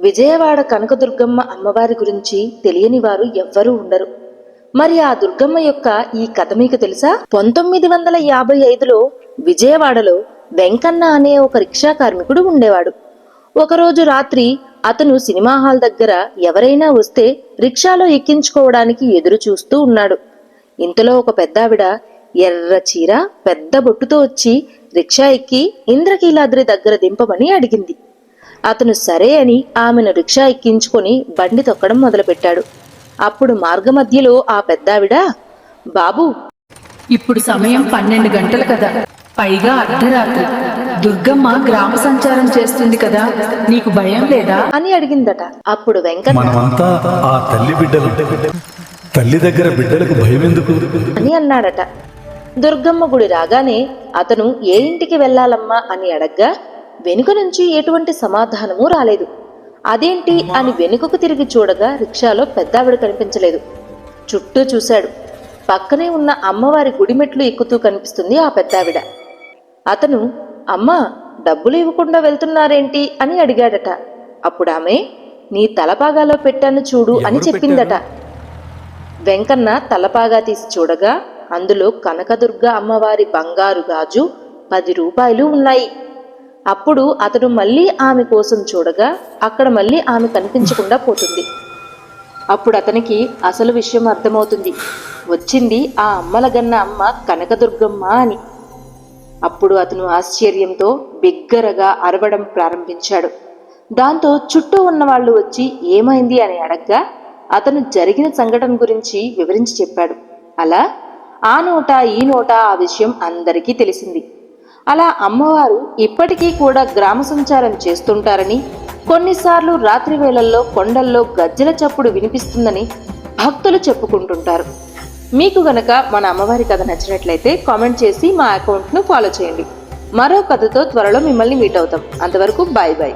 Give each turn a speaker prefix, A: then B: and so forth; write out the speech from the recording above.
A: విజయవాడ కనకదుర్గమ్మ అమ్మవారి గురించి తెలియని వారు ఎవ్వరూ ఉండరు. మరి ఆ దుర్గమ్మ యొక్క ఈ కథ మీకు తెలుసా? 1955లో విజయవాడలో వెంకన్న అనే ఒక రిక్షా కార్మికుడు ఉండేవాడు. ఒకరోజు రాత్రి అతను సినిమా హాల్ దగ్గర ఎవరైనా వస్తే రిక్షాలో ఎక్కించుకోవడానికి ఎదురు చూస్తూ ఉన్నాడు. ఇంతలో ఒక పెద్దావిడ ఎర్ర చీర పెద్ద బొట్టుతో వచ్చి రిక్షా ఎక్కి ఇంద్రకీలాద్రి దగ్గర దింపమని అడిగింది. అతను సరే అని ఆమెను రిక్షా ఎక్కించుకొని బండి తొక్కడం మొదలుపెట్టాడు. అప్పుడు మార్గమధ్యలో ఆ పెద్దావిడ, బాబు,
B: ఇప్పుడు సమయం 12 గంటలు కదా, పైగా అర్ధరాత్రి. దుర్గమ్మ గ్రామ సంచారం చేస్తుంది కదా, నీకు భయం లేదా
A: అని అడిగిందట. అప్పుడు వెంకన్న,
C: మనమంతా ఆ తల్లి బిడ్డలు, తల్లి దగ్గర బిడ్డలకు భయం ఎందుకు
A: అని అన్నాడట. దుర్గమ్మ గుడి రాగానే అతను ఏ ఇంటికి వెళ్ళాలమ్మా అని అడగ్గా వెనుక నుంచి ఎటువంటి సమాధానమూ రాలేదు. అదేంటి అని వెనుకకు తిరిగి చూడగా రిక్షాలో పెద్దావిడ కనిపించలేదు. చుట్టూ చూశాడు. పక్కనే ఉన్న అమ్మవారి గుడిమెట్లు ఎక్కుతూ కనిపిస్తుంది ఆ పెద్దావిడ. అతను, అమ్మా, డబ్బులు ఇవ్వకుండా వెళ్తున్నారేంటి అని అడిగాడట. అప్పుడు ఆమె, నీ తలపాగాలో పెట్టాను చూడు అని చెప్పిందట. వెంకన్న తలపాగా తీసి చూడగా అందులో కనకదుర్గ అమ్మవారి బంగారు గాజు 10 రూపాయలు ఉన్నాయి. అప్పుడు అతడు మళ్ళీ ఆమె కోసం చూడగా అక్కడ మళ్ళీ ఆమె కనిపించకుండా పోతుంది. అప్పుడు అతనికి అసలు విషయం అర్థమవుతుంది. వచ్చింది ఆ అమ్మలగన్న అమ్మ కనకదుర్గమ్మ అని. అప్పుడు అతను ఆశ్చర్యంతో బిగ్గరగా అరవడం ప్రారంభించాడు. దాంతో చుట్టూ ఉన్న వాళ్ళు వచ్చి ఏమైంది అని అడగ్గా అతను జరిగిన సంఘటన గురించి వివరించి చెప్పాడు. అలా ఆ నోట ఈ నోట ఆ విషయం అందరికీ తెలిసింది. అలా అమ్మవారు ఇప్పటికీ కూడా గ్రామ సంచారం చేస్తుంటారని, కొన్నిసార్లు రాత్రి వేళల్లో కొండల్లో గజ్జల చప్పుడు వినిపిస్తుందని భక్తులు చెప్పుకుంటుంటారు. మీకు గనక మన అమ్మవారి కథ నచ్చినట్లయితే కామెంట్ చేసి మా అకౌంట్ను ఫాలో చేయండి. మరో కథతో త్వరలో మిమ్మల్ని మీట్ అవుతాం. అంతవరకు బాయ్ బాయ్.